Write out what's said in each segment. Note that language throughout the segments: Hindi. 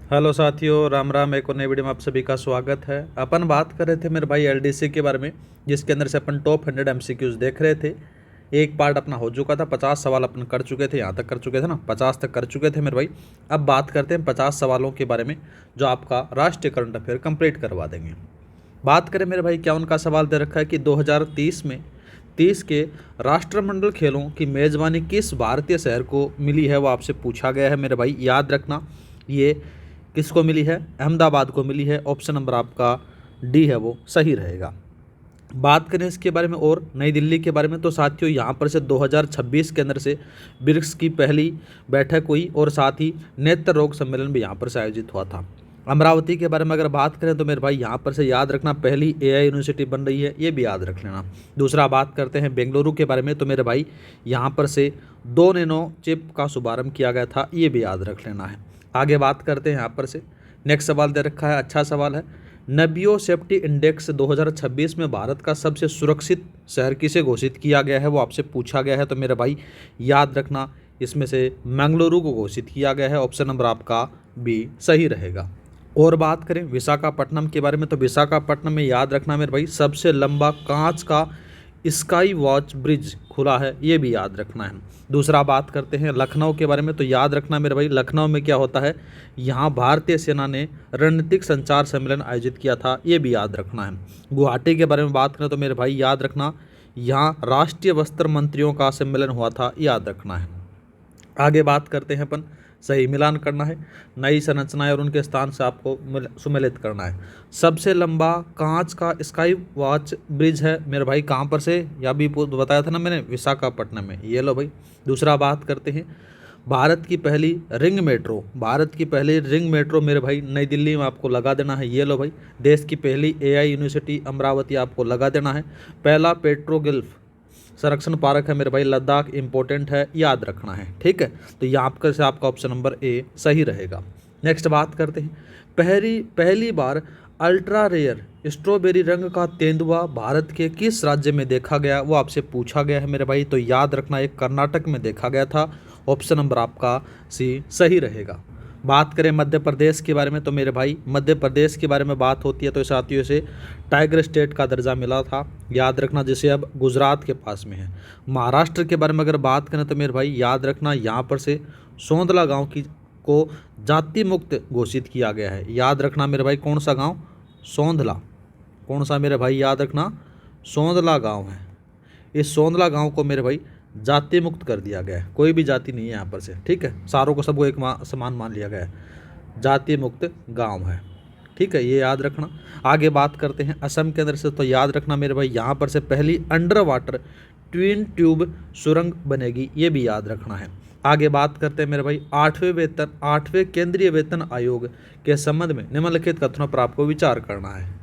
हेलो साथियों, राम राम। एक और नई वीडियो में आप सभी का स्वागत है। अपन बात कर रहे थे मेरे भाई एलडीसी के बारे में, जिसके अंदर से अपन टॉप 100 एमसीक्यूज देख रहे थे। एक पार्ट अपना हो चुका था, 50 सवाल अपन कर चुके थे, यहाँ तक कर चुके थे ना, 50 तक कर चुके थे मेरे भाई। अब बात करते हैं 50 सवालों के बारे में जो आपका राष्ट्रीय करंट अफेयर कंप्लीट करवा देंगे। बात करें मेरे भाई, क्या उनका सवाल दे रखा है कि 2030 में 30 के राष्ट्रमंडल खेलों की मेज़बानी किस भारतीय शहर को मिली है, वो आपसे पूछा गया है मेरे भाई। याद रखना, ये किसको मिली है? अहमदाबाद को मिली है। ऑप्शन नंबर आपका डी है वो सही रहेगा। बात करें इसके बारे में और नई दिल्ली के बारे में, तो साथियों यहाँ पर से 2026 के अंदर से ब्रिक्स की पहली बैठक हुई और साथ ही नेत्र रोग सम्मेलन भी यहाँ पर से आयोजित हुआ था। अमरावती के बारे में अगर बात करें तो मेरे भाई यहाँ पर से याद रखना, पहली एआई यूनिवर्सिटी बन रही है, ये भी याद रख लेना। दूसरा बात करते हैं बेंगलुरु के बारे में, तो मेरे भाई यहाँ पर से 2 नैनो चिप का शुभारंभ किया गया था, ये भी याद रख लेना है। आगे बात करते हैं यहाँ पर से, नेक्स्ट सवाल दे रखा है, अच्छा सवाल है। नबियो सेफ्टी इंडेक्स 2026 में भारत का सबसे सुरक्षित शहर किसे घोषित किया गया है, वो आपसे पूछा गया है। तो मेरे भाई याद रखना, इसमें से मंगलुरु को घोषित किया गया है। ऑप्शन नंबर आपका बी सही रहेगा। और बात करें विशाखापट्टनम के बारे में, तो विशाखापट्टनम में याद रखना मेरे भाई, सबसे लंबा कांच का स्काई वॉच ब्रिज खुला है, ये भी याद रखना है। दूसरा बात करते हैं लखनऊ के बारे में, तो याद रखना मेरे भाई, लखनऊ में क्या होता है, यहाँ भारतीय सेना ने रणनीतिक संचार सम्मेलन आयोजित किया था, ये भी याद रखना है। गुवाहाटी के बारे में बात करें तो मेरे भाई याद रखना, यहाँ राष्ट्रीय वस्त्र मंत्रियों का सम्मेलन हुआ था, याद रखना है। आगे बात करते हैं अपन, सही मिलान करना है, नई संरचनाएं और उनके स्थान से आपको सुमेलित करना है। सबसे लंबा कांच का स्काई वॉच ब्रिज है मेरे भाई, कहाँ पर से, या भी बताया था ना मैंने, विशाखापट्टनम में, ये लो भाई। दूसरा बात करते हैं भारत की पहली रिंग मेट्रो, भारत की पहली रिंग मेट्रो मेरे भाई नई दिल्ली में आपको लगा देना है, ये लो भाई। देश की पहली एआई यूनिवर्सिटी अमरावती आपको लगा देना है। पहला पेट्रोगिल्फ संरक्षण पार्क है मेरे भाई लद्दाख, इंपॉर्टेंट है, याद रखना है, ठीक है। तो यहाँ पर से आपका ऑप्शन नंबर ए सही रहेगा। नेक्स्ट बात करते हैं, पहली बार अल्ट्रा रेयर स्ट्रॉबेरी रंग का तेंदुआ भारत के किस राज्य में देखा गया, वो आपसे पूछा गया है मेरे भाई। तो याद रखना, एक कर्नाटक में देखा गया था। ऑप्शन नंबर आपका सी सही रहेगा। बात करें मध्य प्रदेश के बारे में, तो मेरे भाई मध्य प्रदेश के बारे में बात होती है तो साथियों से टाइगर स्टेट का दर्जा मिला था, याद रखना, जिसे अब गुजरात के पास में है। महाराष्ट्र के बारे में अगर बात करें तो मेरे भाई याद रखना, यहाँ पर से सोंदला गांव की को जाति मुक्त घोषित किया गया है, याद रखना मेरे भाई। कौन सा गाँव? सोंदला। कौन सा मेरे भाई? याद रखना, सोंदला गाँव है। इस सोंदला गाँव को मेरे भाई जाति मुक्त कर दिया गया है, कोई भी जाति नहीं है यहाँ पर से, ठीक है, सारों को सबको एक समान मान लिया गया है, जाति मुक्त गांव है, ठीक है, ये याद रखना। आगे बात करते हैं असम के अंदर से, तो याद रखना मेरे भाई, यहाँ पर से पहली अंडर वाटर ट्विन ट्यूब सुरंग बनेगी, ये भी याद रखना है। आगे बात करते हैं मेरे भाई 8वें केंद्रीय वेतन आयोग के संबंध में निम्नलिखित कथनों पर आपको विचार करना है।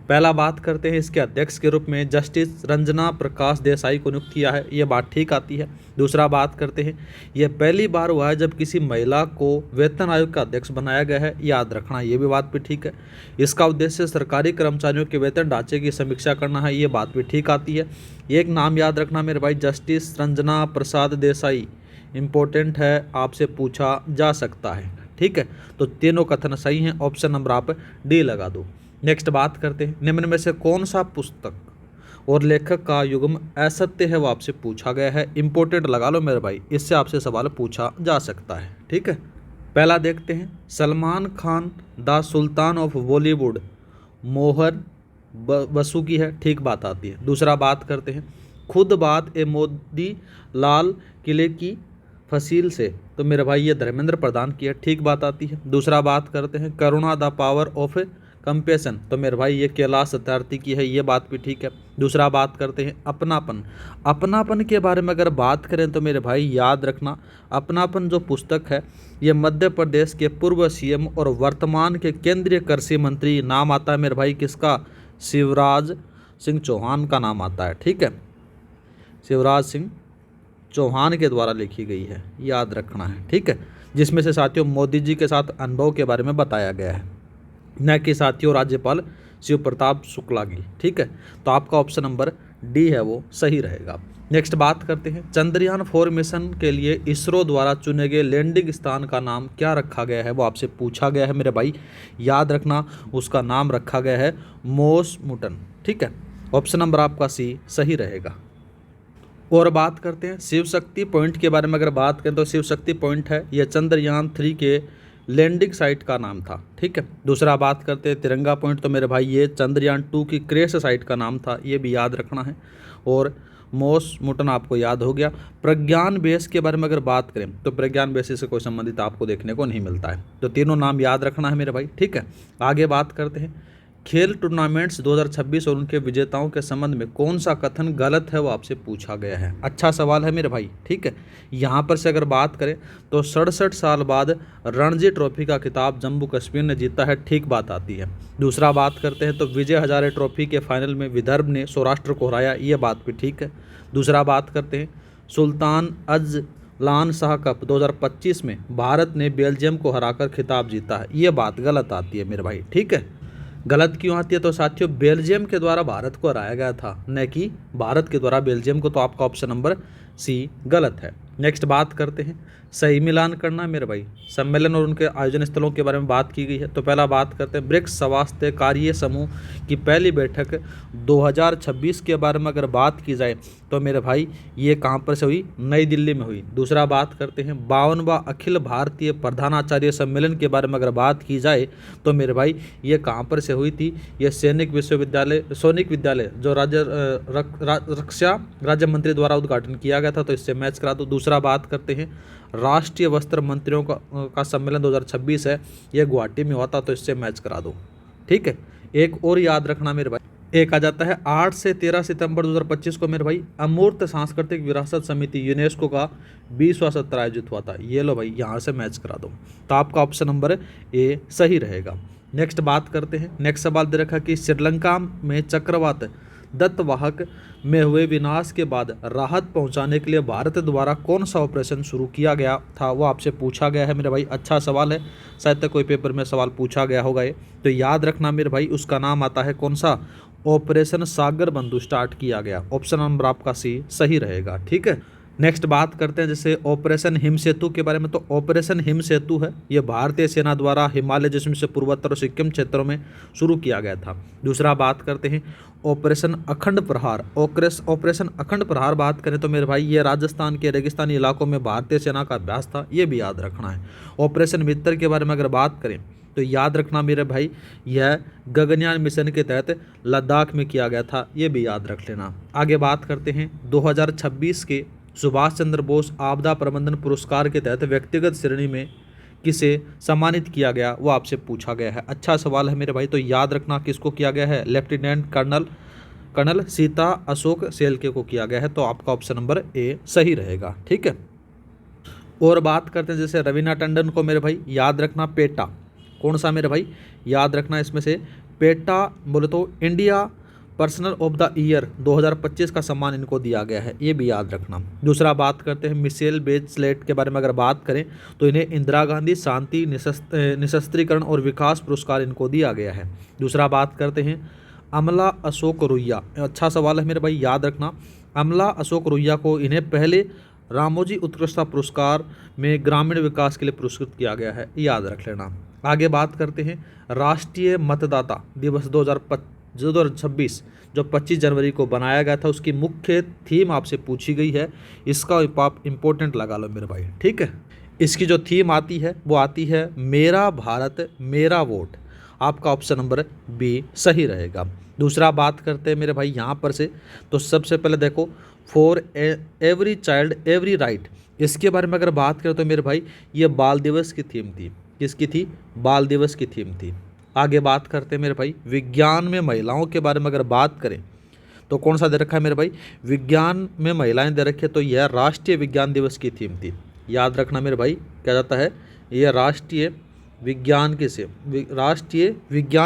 पहला बात करते हैं, इसके अध्यक्ष के रूप में जस्टिस रंजना प्रकाश देसाई को नियुक्त किया है, ये बात ठीक आती है। दूसरा बात करते हैं, यह पहली बार हुआ है जब किसी महिला को वेतन आयोग का अध्यक्ष बनाया गया है, याद रखना, ये भी बात भी ठीक है। इसका उद्देश्य सरकारी कर्मचारियों के वेतन ढांचे की समीक्षा करना है, ये बात भी ठीक आती है। एक नाम याद रखना मेरे भाई, जस्टिस रंजना प्रसाद देसाई, इंपॉर्टेंट है, आपसे पूछा जा सकता है, ठीक है। तो तीनों कथन सही हैं, ऑप्शन नंबर आप डी लगा दो। नेक्स्ट बात करते हैं, निम्न में से कौन सा पुस्तक और लेखक का युग्म असत्य है, वो आपसे पूछा गया है, इंपॉर्टेंट लगा लो मेरे भाई, इससे आपसे सवाल पूछा जा सकता है, ठीक है। पहला देखते हैं, Salman Khan the sultan of Bollywood मोहर बसु की है, ठीक बात आती है। दूसरा बात करते हैं, खुद बात ए मोदी लाल किले की फसील से, तो मेरे भाई ये धर्मेंद्र प्रधान की है, ठीक बात आती है। दूसरा बात करते हैं, करुणा द पावर ऑफ कंपेशन, तो मेरे भाई ये कैलाश सत्यार्थी की है, ये बात भी ठीक है। दूसरा बात करते हैं अपनापन, अपनापन के बारे में अगर बात करें तो मेरे भाई याद रखना, अपनापन जो पुस्तक है ये मध्य प्रदेश के पूर्व सीएम और वर्तमान के केंद्रीय कृषि मंत्री, नाम आता है मेरे भाई किसका? शिवराज सिंह चौहान का नाम आता है, ठीक है, शिवराज सिंह चौहान के द्वारा लिखी गई है, याद रखना है, ठीक है। जिसमें से साथियों मोदी जी के साथ अनुभव के बारे में बताया गया है, न कि साथियों राज्यपाल शिव प्रताप शुक्ला की, ठीक है। तो आपका ऑप्शन नंबर डी है वो सही रहेगा। नेक्स्ट बात करते हैं, चंद्रयान 4 मिशन के लिए इसरो द्वारा चुने गए लैंडिंग स्थान का नाम क्या रखा गया है, वो आपसे पूछा गया है मेरे भाई, याद रखना। उसका नाम रखा गया है मोसमुटन। ठीक है, ऑप्शन नंबर आपका सी सही रहेगा। और बात करते हैं शिव शक्ति पॉइंट के बारे में। अगर बात करें तो शिव शक्ति पॉइंट है, यह चंद्रयान 3 के लैंडिंग साइट का नाम था। ठीक है, दूसरा बात करते हैं तिरंगा पॉइंट, तो मेरे भाई ये चंद्रयान 2 की क्रैश साइट का नाम था, ये भी याद रखना है। और मोसमुटन आपको याद हो गया। प्रज्ञान बेस के बारे में अगर बात करें तो प्रज्ञान बेस से कोई संबंधित आपको देखने को नहीं मिलता है, तो तीनों नाम याद रखना है मेरे भाई। ठीक है, आगे बात करते हैं, खेल टूर्नामेंट्स 2026 और उनके विजेताओं के संबंध में कौन सा कथन गलत है, वो आपसे पूछा गया है। अच्छा सवाल है मेरे भाई। ठीक है, यहाँ पर से अगर बात करें तो 67 साल बाद रणजी ट्रॉफी का खिताब जम्मू कश्मीर ने जीता है, ठीक बात आती है। दूसरा बात करते हैं तो विजय हजारे ट्रॉफी के फाइनल में विदर्भ ने सौराष्ट्र को हराया, ये बात भी ठीक है। दूसरा बात करते हैं, सुल्तान अजलान शाह कप 2025 में भारत ने बेल्जियम को हराकर खिताब जीता है, ये बात गलत आती है मेरे भाई। ठीक है, गलत क्यों आती है, तो साथियों बेल्जियम के द्वारा भारत को हराया गया था, न कि भारत के द्वारा बेल्जियम को, तो आपका ऑप्शन नंबर सी गलत है। नेक्स्ट बात करते हैं, सही मिलान करना मेरे भाई, सम्मेलन और उनके आयोजन स्थलों के बारे में बात की गई है। तो पहला बात करते हैं, ब्रिक्स स्वास्थ्य कार्य समूह की पहली बैठक 2026 के बारे में अगर बात की जाए तो मेरे भाई ये कहाँ पर से हुई, नई दिल्ली में हुई। दूसरा बात करते हैं, 52वां अखिल भारतीय प्रधानाचार्य सम्मेलन के बारे में अगर बात की जाए तो मेरे भाई ये कहाँ पर से हुई थी, ये सैनिक विद्यालय जो रक्षा राज्य मंत्री द्वारा उद्घाटन किया गया था, तो इससे मैच करा दो। दूसरा बात करते हैं, राष्ट्रीय वस्त्र मंत्रियों का सम्मेलन 2026 है, यह गुवाहाटी में हुआ था, तो इससे मैच करा दो। ठीक है, एक और याद रखना मेरे भाई, एक आ जाता है 8 से 13 सितंबर 2025 को मेरे भाई अमूर्त सांस्कृतिक विरासत समिति यूनेस्को का 20वां सत्र आयोजित हुआ था। ये लो भाई, यहाँ से मैच करा दो, तो आपका ऑप्शन नंबर ए सही रहेगा। नेक्स्ट बात करते हैं, नेक्स्ट सवाल दे रखा कि श्रीलंका में चक्रवात दत्तवाहक में हुए विनाश के बाद राहत पहुंचाने के लिए भारत द्वारा कौन सा ऑपरेशन शुरू किया गया था, वो आपसे पूछा गया है मेरे भाई। अच्छा सवाल है, शायद तक कोई पेपर में सवाल पूछा गया होगा ये, तो याद रखना मेरे भाई, उसका नाम आता है कौन सा, ऑपरेशन सागर बंधु स्टार्ट किया गया। ऑप्शन नंबर आपका सी सही रहेगा। ठीक है, नेक्स्ट बात करते हैं जैसे ऑपरेशन हिम सेतु के बारे में। तो ऑपरेशन हिम सेतु है, ये भारतीय सेना द्वारा हिमालय जिसमें से पूर्वोत्तर और सिक्किम क्षेत्रों में शुरू किया गया था। दूसरा बात करते हैं ऑपरेशन अखंड प्रहार। ऑपरेशन अखंड प्रहार बात करें तो मेरे भाई ये राजस्थान के रेगिस्तानी इलाकों में भारतीय सेना का अभ्यास था, ये भी याद रखना है। ऑपरेशन मित्र के बारे में अगर बात करें तो याद रखना मेरे भाई, यह गगनयान मिशन के तहत लद्दाख में किया गया था, ये भी याद रख लेना। आगे बात करते हैं 2026 के सुभाष चंद्र बोस आपदा प्रबंधन पुरस्कार के तहत व्यक्तिगत श्रेणी में किसे सम्मानित किया गया, वो आपसे पूछा गया है। अच्छा सवाल है मेरे भाई, तो याद रखना किसको किया गया है, लेफ्टिनेंट कर्नल सीता अशोक सेल्के को किया गया है, तो आपका ऑप्शन नंबर ए सही रहेगा। ठीक है, और बात करते हैं जैसे रवीना टंडन को मेरे भाई याद रखना पेटा, कौन सा मेरे भाई याद रखना, इसमें से पेटा बोले तो India personal of the year 2025 का सम्मान इनको दिया गया है, ये भी याद रखना। दूसरा बात करते हैं मिशेल बेचलेट के बारे में अगर बात करें तो इन्हें इंदिरा गांधी शांति निशस्त्रीकरण और विकास पुरस्कार इनको दिया गया है। दूसरा बात करते हैं अमला अशोक रुइया, अच्छा सवाल है मेरे भाई, याद रखना। अमला अशोक रुइया को इन्हें पहले रामोजी उत्कृष्टता पुरस्कार में ग्रामीण विकास के लिए पुरस्कृत किया गया है, याद रख लेना। आगे बात करते हैं राष्ट्रीय मतदाता दिवस 2026 जो 25 जनवरी को बनाया गया था, उसकी मुख्य थीम आपसे पूछी गई है, इसका आप इम्पोर्टेंट लगा लो मेरे भाई। ठीक है, इसकी जो थीम आती है वो आती है मेरा भारत मेरा वोट, आपका ऑप्शन नंबर बी सही रहेगा। दूसरा बात करते हैं मेरे भाई यहाँ पर से, तो सबसे पहले देखो for every child every right, इसके बारे में अगर बात करें तो मेरे भाई ये बाल दिवस की थीम थी, किसकी थी, बाल दिवस की थीम थी। आगे बात करते हैं मेरे भाई विज्ञान में महिलाओं के बारे में अगर बात करें तो कौन सा दे रखा है मेरे भाई, विज्ञान में महिलाएं दे रखी है, तो यह राष्ट्रीय विज्ञान दिवस की थीम थी, याद रखना मेरे भाई, क्या जाता है यह राष्ट्रीय विज्ञान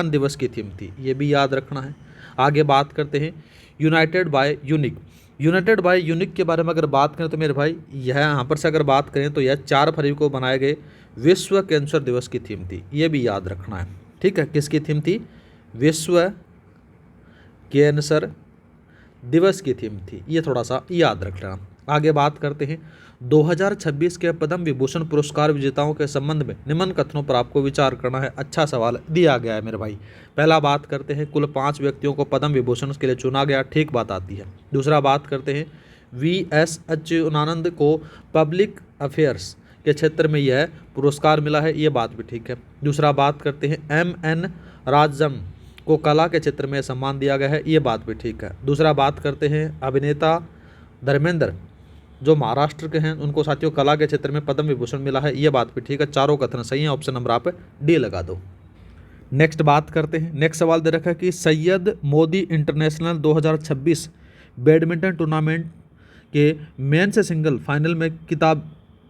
दिवस की थीम थी, ये भी याद रखना है। आगे बात करते हैं यूनाइटेड बाय यूनिक के बारे में अगर बात करें तो मेरे भाई यह यहाँ पर से अगर बात करें तो यह 4 फरवरी को बनाए गए विश्व कैंसर दिवस की थीम थी, ये भी याद रखना है। ठीक है, किसकी थीम थी, विश्व कैंसर दिवस की थीम थी, ये थोड़ा सा याद रख लेना। आगे बात करते हैं 2026 के पद्म विभूषण पुरस्कार विजेताओं के संबंध में निम्न कथनों पर आपको विचार करना है। अच्छा सवाल दिया गया है मेरे भाई। पहला बात करते हैं कुल 5 व्यक्तियों को पद्म विभूषण के लिए चुना गया, ठीक बात आती है। दूसरा बात करते हैं VS अच्युतानंद को पब्लिक अफेयर्स के क्षेत्र में यह पुरस्कार मिला है, ये बात भी ठीक है। दूसरा बात करते हैं MN राजम को कला के क्षेत्र में सम्मान दिया गया है, ये बात भी ठीक है। दूसरा बात करते हैं अभिनेता धर्मेंद्र जो महाराष्ट्र के हैं उनको साथियों कला के क्षेत्र में पद्म विभूषण मिला है, ये बात भी ठीक है। चारों कथन सही है, ऑप्शन नंबर आप डी लगा दो। नेक्स्ट बात करते हैं, नेक्स्ट सवाल दे रखा है कि Syed Modi international 2026 badminton tournament के मेंस सिंगल फाइनल में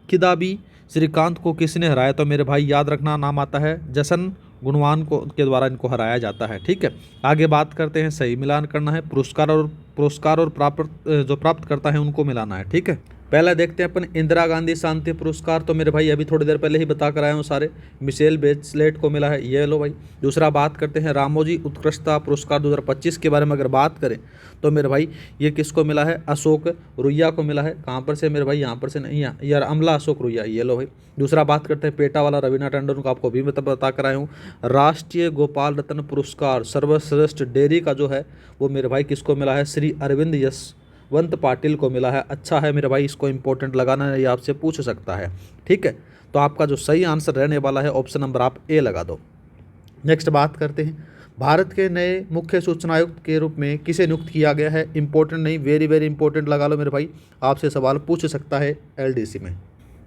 किदाबी श्रीकांत को किसने हराया? तो मेरे भाई याद रखना नाम आता है जसन गुणवान को के द्वारा इनको हराया जाता है, ठीक है। आगे बात करते हैं, सही मिलान करना है, पुरस्कार और प्राप्त करता है उनको मिलाना है, ठीक है। पहला देखते हैं अपन इंदिरा गांधी शांति पुरस्कार, तो मेरे भाई अभी थोड़ी देर पहले ही बता कर आया हूँ सारे, मिशेल बेचलेट को मिला है, ये लो भाई। दूसरा बात करते हैं रामोजी उत्कृष्टता पुरस्कार 2025 के बारे में अगर बात करें तो मेरे भाई ये किसको मिला है? अशोक रुइया को मिला है। कहाँ पर से मेरे भाई? यहाँ पर से नहीं, यार अमला अशोक रुइया, ये लो भाई। दूसरा बात करते हैं पेटा वाला रवीना टंडन को, आपको भी बता कर आया हूँ। राष्ट्रीय गोपाल रत्न पुरस्कार सर्वश्रेष्ठ डेयरी का जो है वो मेरे भाई किसको मिला है? श्री अरविंद यशवंत पाटिल को मिला है। अच्छा है मेरे भाई, इसको इंपॉर्टेंट लगाना है, ये आपसे पूछ सकता है, ठीक है। तो आपका जो सही आंसर रहने वाला है ऑप्शन नंबर आप ए लगा दो। नेक्स्ट बात करते हैं भारत के नए मुख्य सूचना आयुक्त के रूप में किसे नियुक्त किया गया है? इंपॉर्टेंट नहीं, वेरी वेरी इंपॉर्टेंट लगा लो मेरे भाई, आपसे सवाल पूछ सकता है LDC में।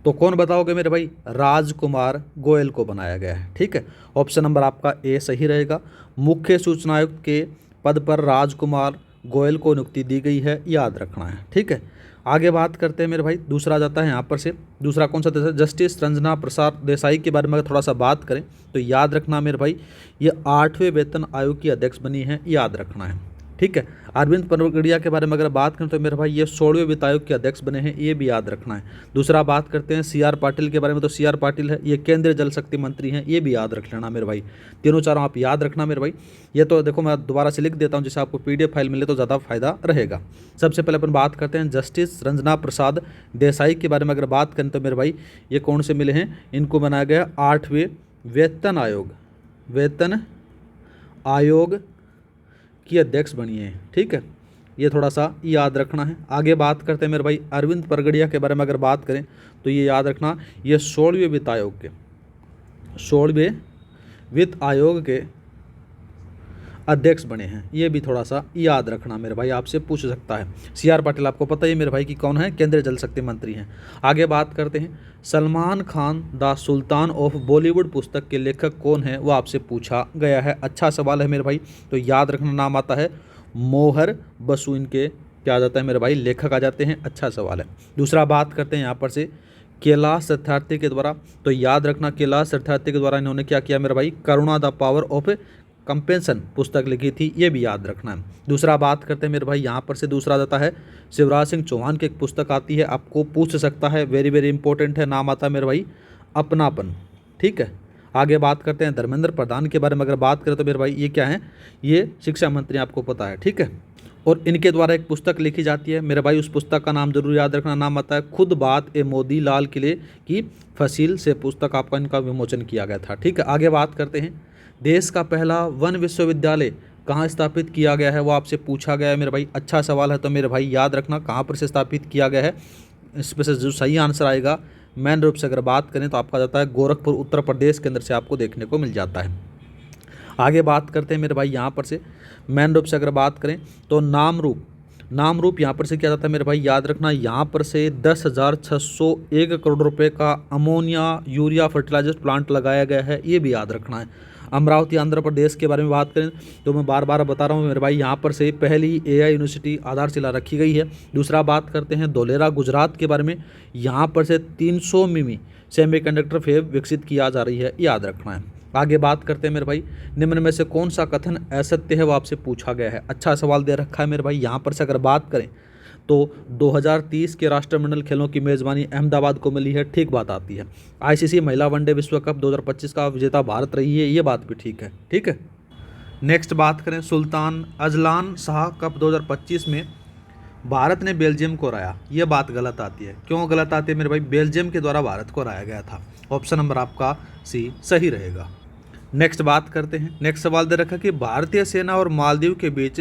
तो कौन बताओगे मेरे भाई? राजकुमार गोयल को बनाया गया है, ठीक है। ऑप्शन नंबर आपका ए सही रहेगा। मुख्य सूचना आयुक्त के पद पर राजकुमार गोयल को नियुक्ति दी गई है, याद रखना है, ठीक है। आगे बात करते हैं मेरे भाई, दूसरा जाता है यहाँ पर से, दूसरा कौन सा देश है? जस्टिस रंजना प्रसाद देसाई के बारे में अगर थोड़ा सा बात करें तो याद रखना मेरे भाई ये 8वें वेतन आयोग की अध्यक्ष बनी है, याद रखना है, ठीक है। अरविंद पनगड़िया के बारे में अगर बात करें तो मेरे भाई ये 16वें वित्त आयोग के अध्यक्ष बने हैं, ये भी याद रखना है। दूसरा बात करते हैं CR पाटिल के बारे में, तो CR पाटिल है ये केंद्रीय जल शक्ति मंत्री हैं, ये भी याद रख लेना मेरे भाई। तीनों चारों आप याद रखना मेरे भाई। ये तो देखो मैं दोबारा से लिख देता हूँ जिससे आपको PDF फाइल मिले तो ज़्यादा फायदा रहेगा। सबसे पहले अपन बात करते हैं जस्टिस रंजना प्रसाद देसाई के बारे में अगर बात करें तो मेरे भाई ये कौन से मिले हैं? इनको बनाया गया 8वें वेतन आयोग की अध्यक्ष बनी है, ठीक है। ये थोड़ा सा याद रखना है। आगे बात करते हैं मेरे भाई अरविंद परगड़िया के बारे में अगर बात करें तो ये याद रखना ये 16वें वित्त आयोग के अध्यक्ष बने हैं, ये भी थोड़ा सा याद रखना मेरे भाई, आपसे पूछ सकता है। CR पाटिल आपको पता ही मेरे भाई कि कौन है? केंद्रीय जल शक्ति मंत्री हैं। आगे बात करते हैं Salman Khan the sultan of Bollywood पुस्तक के लेखक कौन है? वो आपसे पूछा गया है। अच्छा सवाल है मेरे भाई, तो याद रखना नाम आता है मोहर बसु, इनके क्या आ जाता है मेरे भाई? लेखक आ जाते हैं। अच्छा सवाल है। दूसरा बात करते हैं यहाँ पर से कैलाश सत्यार्थी के द्वारा, तो याद रखना कैलाश सत्यार्थी के द्वारा इन्होंने क्या किया मेरे भाई? करुणा द पावर ऑफ कंपेंसन पुस्तक लिखी थी, ये भी याद रखना है। दूसरा बात करते हैं मेरे भाई यहाँ पर से दूसरा जाता है शिवराज सिंह चौहान की एक पुस्तक आती है, आपको पूछ सकता है, वेरी वेरी इंपॉर्टेंट है, नाम आता है मेरे भाई अपनापन, ठीक है। आगे बात करते हैं धर्मेंद्र प्रधान के बारे में अगर बात करें तो मेरे भाई ये क्या है? ये शिक्षा मंत्री, आपको पता है, ठीक है। और इनके द्वारा एक पुस्तक लिखी जाती है मेरे भाई, उस पुस्तक का नाम जरूर याद रखना, नाम आता है खुद बात ए मोदी लाल किले की फसील से पुस्तक आपका इनका विमोचन किया गया था, ठीक है। आगे बात करते हैं देश का पहला वन विश्वविद्यालय कहाँ स्थापित किया गया है? वो आपसे पूछा गया है मेरे भाई। अच्छा सवाल है, तो मेरे भाई याद रखना कहाँ पर से स्थापित किया गया है। इसमें से जो सही आंसर आएगा मेन रूप से अगर बात करें तो आपका जाता है गोरखपुर, उत्तर प्रदेश के अंदर से आपको देखने को मिल जाता है। आगे बात करते हैं मेरे भाई यहाँ पर से मेन रूप से अगर बात करें तो नाम रूप यहाँ पर से क्या जाता है मेरे भाई? याद रखना यहाँ पर से 10,601 करोड़ रुपए का अमोनिया यूरिया फर्टिलाइजर प्लांट लगाया गया है, ये भी याद रखना है। अमरावती आंध्र प्रदेश के बारे में बात करें तो मैं बार बार बता रहा हूँ मेरे भाई, यहाँ पर से पहली AI यूनिवर्सिटी आधारशिला रखी गई है। दूसरा बात करते हैं धोलेरा गुजरात के बारे में, यहाँ पर से 300 मिमी सेमीकंडक्टर फैब विकसित किया जा रही है, याद रखना है। आगे बात करते हैं मेरे भाई निम्न में से कौन सा कथन असत्य है? वो आपसे पूछा गया है। अच्छा सवाल दे रखा है मेरे भाई। यहाँ पर से अगर बात करें तो 2030 के राष्ट्रमंडल खेलों की मेज़बानी अहमदाबाद को मिली है, ठीक बात आती है। ICC महिला वनडे विश्व कप 2025 का विजेता भारत रही है, ये बात भी ठीक है, ठीक है। नेक्स्ट बात करें, सुल्तान अजलान शाह कप 2025 में भारत ने बेल्जियम को हराया। ये बात गलत आती है। क्यों गलत आती है मेरे भाई? बेल्जियम के द्वारा भारत को हराया गया था। ऑप्शन नंबर आपका सी सही रहेगा। नेक्स्ट बात करते हैं। नेक्स्ट सवाल दे रखा कि भारतीय सेना और मालदीव के बीच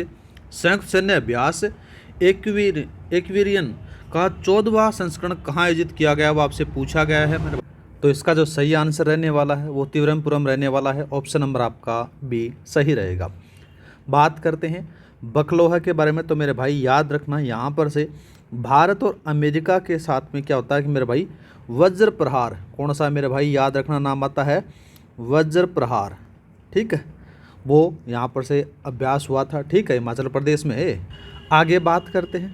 संयुक्त सैन्य अभ्यास एक्वेरियन का 14वां संस्करण कहाँ आयोजित किया गया, वो आपसे पूछा गया है मेरे। तो इसका जो सही आंसर रहने वाला है वो तिरुवनंतपुरम रहने वाला है। ऑप्शन नंबर आपका बी सही रहेगा। बात करते हैं बकलोहा के बारे में। तो मेरे भाई याद रखना, यहाँ पर से भारत और अमेरिका के साथ में क्या होता है कि मेरे भाई वज्र प्रहार, कौन सा मेरे भाई याद रखना नाम आता है, वज्र प्रहार, ठीक है, वो यहाँ पर से अभ्यास हुआ था, ठीक है, हिमाचल प्रदेश में है। आगे बात करते हैं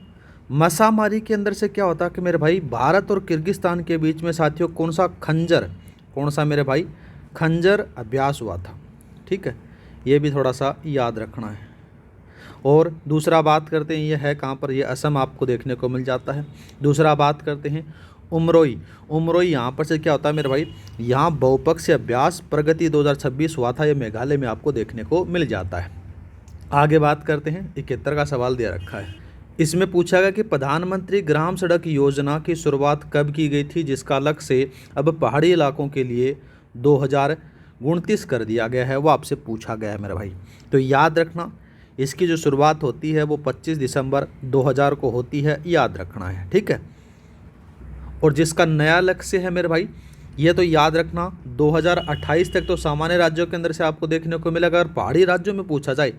मसामारी के अंदर से क्या होता है कि मेरे भाई भारत और किर्गिस्तान के बीच में साथियों कौन सा मेरे भाई खंजर अभ्यास हुआ था, ठीक है, ये भी थोड़ा सा याद रखना है। और दूसरा बात करते हैं, ये है कहाँ पर, ये असम आपको देखने को मिल जाता है। दूसरा बात करते हैं उमरोई यहाँ पर से क्या होता है मेरे भाई, यहाँ बहुपक्षीय अभ्यास प्रगति 2026 हुआ था, ये मेघालय में आपको देखने को मिल जाता है। आगे बात करते हैं 71 का सवाल दे रखा है। इसमें पूछा गया कि प्रधानमंत्री ग्राम सड़क योजना की शुरुआत कब की गई थी, जिसका लक्ष्य अब पहाड़ी इलाकों के लिए 2029 कर दिया गया है, वो आपसे पूछा गया है मेरे भाई। तो याद रखना इसकी जो शुरुआत होती है वो 25 दिसंबर 2000 को होती है, याद रखना है, ठीक है। और जिसका नया लक्ष्य है मेरे भाई, ये तो याद रखना 2028 तक तो सामान्य राज्यों के अंदर से आपको देखने को मिलेगा। अगर पहाड़ी राज्यों में पूछा जाए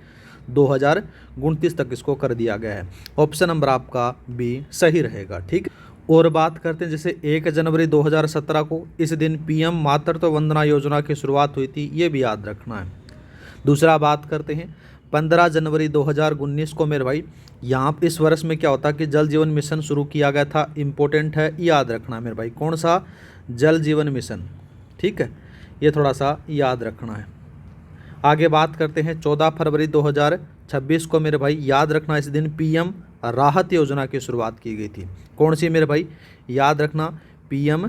2029 तक इसको कर दिया गया है। ऑप्शन नंबर आपका बी सही रहेगा, ठीक। और बात करते हैं जैसे 1 जनवरी 2017 को इस दिन पीएम मातृत्व वंदना योजना की शुरुआत हुई थी, ये भी याद रखना है। दूसरा बात करते हैं 15 जनवरी 2019 को मेरे भाई यहाँ इस वर्ष में क्या होता है कि जल जीवन मिशन शुरू किया गया था, इम्पोर्टेंट है, याद रखना है मेरे भाई, कौन सा, जल जीवन मिशन, ठीक है, ये थोड़ा सा याद रखना है। आगे बात करते हैं 14 फरवरी 2026 को मेरे भाई याद रखना इस दिन पीएम राहत योजना की शुरुआत की गई थी। कौन सी मेरे भाई, याद रखना पीएम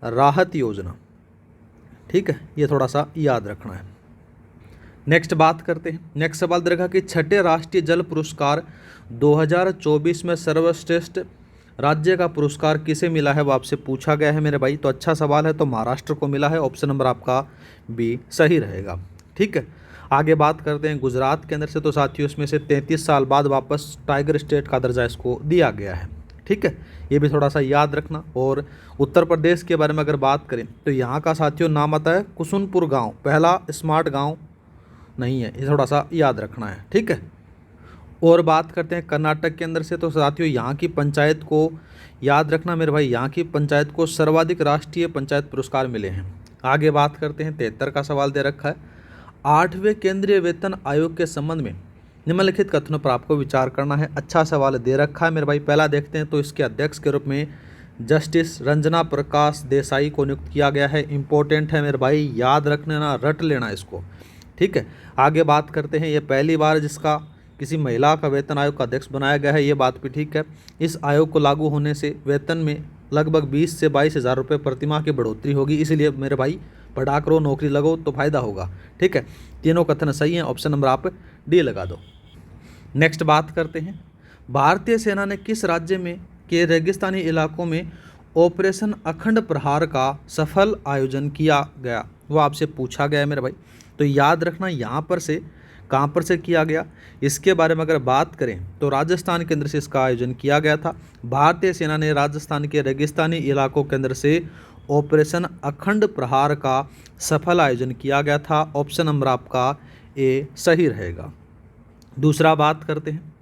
राहत योजना, ठीक है, ये थोड़ा सा याद रखना है। नेक्स्ट बात करते हैं। नेक्स्ट सवाल देखा कि छठे राष्ट्रीय जल पुरस्कार 2024 में सर्वश्रेष्ठ राज्य का पुरस्कार किसे मिला है, वो आपसे पूछा गया है मेरे भाई। तो अच्छा सवाल है, तो महाराष्ट्र को मिला है। ऑप्शन नंबर आपका बी सही रहेगा, ठीक है। आगे बात करते हैं गुजरात के अंदर से। तो साथियों इसमें से 33 साल बाद वापस टाइगर स्टेट का दर्जा इसको दिया गया है, ठीक है, ये भी थोड़ा सा याद रखना। और उत्तर प्रदेश के बारे में अगर बात करें तो यहाँ का साथियों नाम आता है कुसुनपुर गाँव, पहला स्मार्ट गाँव नहीं है, ये थोड़ा सा याद रखना है, ठीक है। और बात करते हैं कर्नाटक के अंदर से। तो साथियों यहाँ की पंचायत को याद रखना मेरे भाई, यहाँ की पंचायत को सर्वाधिक राष्ट्रीय पंचायत पुरस्कार मिले हैं। आगे बात करते हैं 73 का सवाल दे रखा है 8वें केंद्रीय वेतन आयोग के संबंध में निम्नलिखित कथनों पर आपको विचार करना है। अच्छा सवाल दे रखा है मेरे भाई। पहला देखते हैं, तो इसके अध्यक्ष के रूप में जस्टिस रंजना प्रकाश देसाई को नियुक्त किया गया है, इंपॉर्टेंट है मेरे भाई, याद रखने ना, रट लेना इसको, ठीक है। आगे बात करते हैं, ये पहली बार जिसका किसी महिला का वेतन आयोग का अध्यक्ष बनाया गया है, ये बात भी ठीक है। इस आयोग को लागू होने से वेतन में लगभग 20 से 22 हज़ार रुपये प्रतिमाह की बढ़ोतरी होगी, इसलिए मेरे भाई पढ़ा करो, नौकरी लगाओ तो फायदा होगा, ठीक है। तीनों कथन सही हैं, ऑप्शन नंबर आप डी लगा दो। नेक्स्ट बात करते हैं भारतीय सेना ने किस राज्य में के रेगिस्तानी इलाकों में ऑपरेशन अखंड प्रहार का सफल आयोजन किया गया, वो आपसे पूछा गया है मेरे भाई। तो याद रखना यहाँ पर से कहाँ पर से किया गया, इसके बारे में अगर बात करें तो राजस्थान के अंदर से इसका आयोजन किया गया था। भारतीय सेना ने राजस्थान के रेगिस्तानी इलाकों के अंदर से ऑपरेशन अखंड प्रहार का सफल आयोजन किया गया था। ऑप्शन नंबर आपका ए सही रहेगा। दूसरा बात करते हैं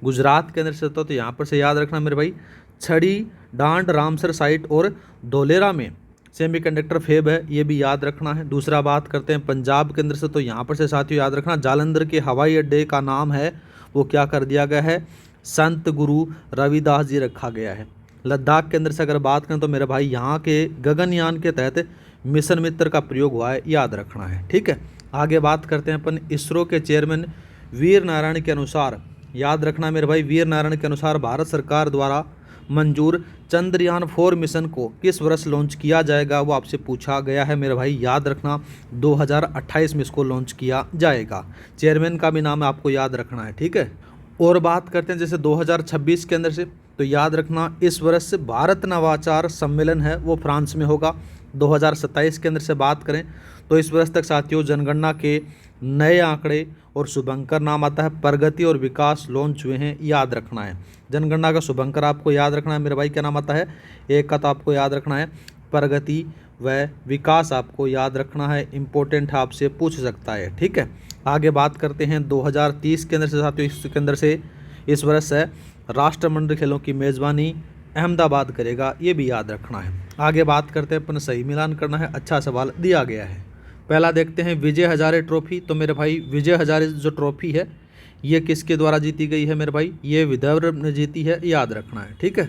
गुजरात के अंदर से, तो यहाँ पर से याद रखना मेरे भाई छड़ी डांड रामसर साइट और धोलेरा में सेमीकंडक्टर फेब है, ये भी याद रखना है। दूसरा बात करते हैं पंजाब के अंदर से, तो यहाँ पर से साथियों याद रखना जालंधर के हवाई अड्डे का नाम है वो क्या कर दिया गया है, संत गुरु रविदास जी रखा गया है। लद्दाख के अंदर से अगर बात करें तो मेरे भाई यहाँ के गगनयान के तहत मिशन मित्र का प्रयोग हुआ है, याद रखना है, ठीक है। आगे बात करते हैं अपन इसरो के चेयरमैन वीर नारायण के अनुसार, याद रखना मेरे भाई वीर नारायण के अनुसार भारत सरकार द्वारा मंजूर चंद्रयान-4 मिशन को किस वर्ष लॉन्च किया जाएगा, वो आपसे पूछा गया है मेरे भाई। याद रखना 2028 में इसको लॉन्च किया जाएगा। चेयरमैन का भी नाम आपको याद रखना है, ठीक है। और बात करते हैं जैसे 2026 के अंदर से, तो याद रखना इस वर्ष से भारत नवाचार सम्मेलन है वो फ्रांस में होगा। 2027 के अंदर से बात करें तो इस वर्ष तक साथियों जनगणना के नए आंकड़े और शुभंकर नाम आता है, प्रगति और विकास लॉन्च हुए हैं, याद रखना है। जनगणना का शुभंकर आपको याद रखना है मेरे भाई, क्या नाम आता है, एक का तो आपको याद रखना है, प्रगति व विकास आपको याद रखना है, इंपॉर्टेंट है, आपसे पूछ सकता है, ठीक है। आगे बात करते हैं 2030 के अंदर से साथियों, इसके अंदर से इस वर्ष है राष्ट्रमंडल खेलों की मेज़बानी अहमदाबाद करेगा, ये भी याद रखना है। आगे बात करते हैं अपन, सही मिलान करना है, अच्छा सवाल दिया गया है। पहला देखते हैं विजय हजारे ट्रॉफी। तो मेरे भाई विजय हजारे जो ट्रॉफी है ये किसके द्वारा जीती गई है मेरे भाई, ये विदर्भ ने जीती है, याद रखना है, ठीक है।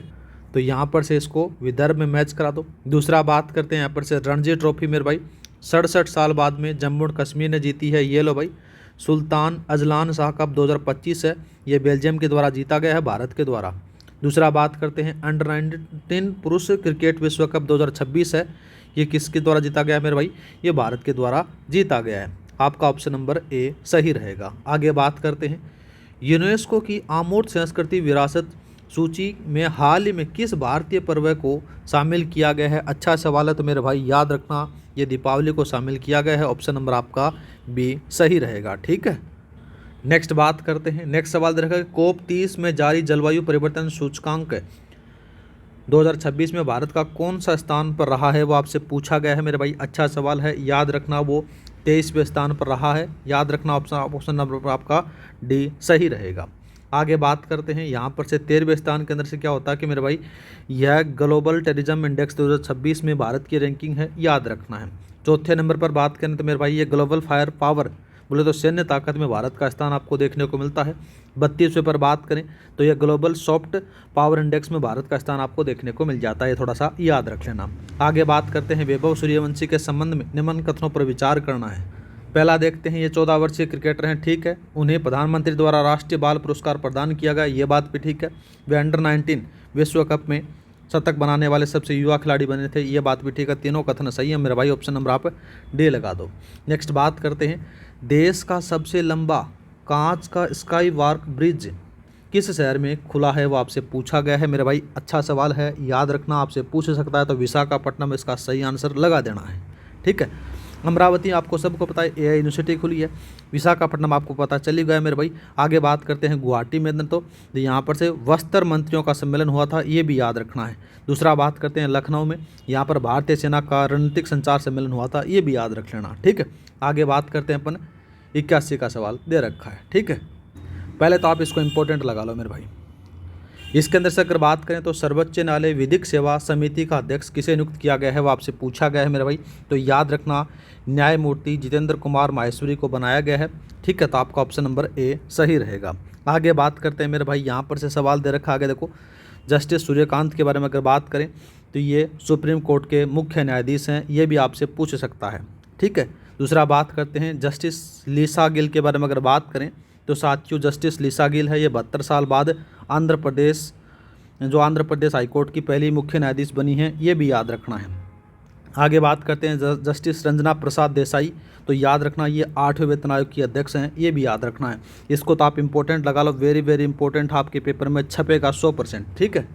तो यहाँ पर से इसको विदर्भ में मैच करा दो। दूसरा बात करते हैं यहाँ पर से रणजी ट्रॉफी मेरे भाई, 67 साल बाद में जम्मू और कश्मीर ने जीती है, ये लो भाई। सुल्तान अजलान शाह कप 2025 है, ये बेल्जियम के द्वारा जीता गया है, भारत के द्वारा। दूसरा बात करते हैं अंडर 19 पुरुष क्रिकेट विश्व कप 2026 है, ये किसके द्वारा जीता गया है मेरे भाई, ये भारत के द्वारा जीता गया है। आपका ऑप्शन नंबर ए सही रहेगा। आगे बात करते हैं यूनेस्को की अमूर्त संस्कृति विरासत सूची में हाल ही में किस भारतीय पर्व को शामिल किया गया है, अच्छा सवाल है। तो मेरे भाई याद रखना ये दीपावली को शामिल किया गया है, ऑप्शन नंबर आपका बी सही रहेगा, ठीक है। नेक्स्ट बात करते हैं, नेक्स्ट सवाल देखा COP 30 में जारी जलवायु परिवर्तन सूचकांक 2026 में भारत का कौन सा स्थान पर रहा है, वो आपसे पूछा गया है मेरे भाई, अच्छा सवाल है, याद रखना वो 23वें स्थान पर रहा है, याद रखना ऑप्शन नंबर आपका डी सही रहेगा। आगे बात करते हैं यहाँ पर से 13वें स्थान के अंदर से क्या होता है कि मेरे भाई यह ग्लोबल टेररिज्म इंडेक्स 2026 में भारत की रैंकिंग है, याद रखना है। चौथे नंबर पर बात करें तो मेरे भाई ये ग्लोबल फायर पावर बोले तो सैन्य ताकत में भारत का स्थान आपको देखने को मिलता है। 32वें पर बात करें तो यह ग्लोबल सॉफ्ट पावर इंडेक्स में भारत का स्थान आपको देखने को मिल जाता है, थोड़ा सा याद रख लेना। आगे बात करते हैं वैभव सूर्यवंशी के संबंध में निम्न कथनों पर विचार करना है। पहला देखते हैं ये 14 वर्षीय क्रिकेटर हैं, ठीक है, उन्हें प्रधानमंत्री द्वारा राष्ट्रीय बाल पुरस्कार प्रदान किया गया, ये बात भी ठीक है। वे अंडर 19 विश्व कप में शतक बनाने वाले सबसे युवा खिलाड़ी बने थे, ये बात भी ठीक है। तीनों कथन सही है मेरे भाई, ऑप्शन नंबर आप डी लगा दो। नेक्स्ट बात करते हैं देश का सबसे लंबा कांच का स्काई वॉक ब्रिज किस शहर में खुला है, वो आपसे पूछा गया है मेरे भाई, अच्छा सवाल है, याद रखना, आपसे पूछ सकता है। तो विशाखापट्टनम इसका सही आंसर लगा देना है, ठीक है। अमरावती आपको सबको पता है AI यूनिवर्सिटी खुली है, विशाखापट्टनम आपको पता चली गया मेरे भाई। आगे बात करते हैं गुवाहाटी में, तो यहाँ पर से वस्त्र मंत्रियों का सम्मेलन हुआ था, ये भी याद रखना है। दूसरा बात करते हैं लखनऊ में, यहाँ पर भारतीय सेना का रणनीतिक संचार सम्मेलन हुआ था, ये भी याद रख लेना, ठीक है। आगे बात करते हैं अपन 81 का सवाल दे रखा है, ठीक है। पहले तो आप इसको इंपॉर्टेंट लगा लो मेरे भाई। इसके अंदर से अगर बात करें तो सर्वोच्च न्यायालय विधिक सेवा समिति का अध्यक्ष किसे नियुक्त किया गया है, वो आपसे पूछा गया है मेरे भाई। तो याद रखना न्यायमूर्ति जितेंद्र कुमार माहेश्वरी को बनाया गया है, ठीक है। तो आपका ऑप्शन नंबर ए सही रहेगा। आगे बात करते हैं मेरे भाई, यहाँ पर से सवाल दे रखा आगे देखो, जस्टिस सूर्यकांत के बारे में अगर बात करें तो ये सुप्रीम कोर्ट के मुख्य न्यायाधीश हैं, ये भी आपसे पूछ सकता है, ठीक है। दूसरा बात करते हैं जस्टिस लीसा गिल के बारे में अगर बात करें तो साथियों जस्टिस लीसा गिल है, ये 72 साल बाद आंध्र प्रदेश हाईकोर्ट की पहली मुख्य न्यायाधीश बनी है, ये भी याद रखना है। आगे बात करते हैं जस्टिस रंजना प्रसाद देसाई, तो याद रखना ये 8वें वेतन आयोग की अध्यक्ष हैं, ये भी याद रखना है। इसको तो आप इंपॉर्टेंट लगा लो, वेरी वेरी इंपॉर्टेंट, आपके पेपर में छपेगा 100%, ठीक है।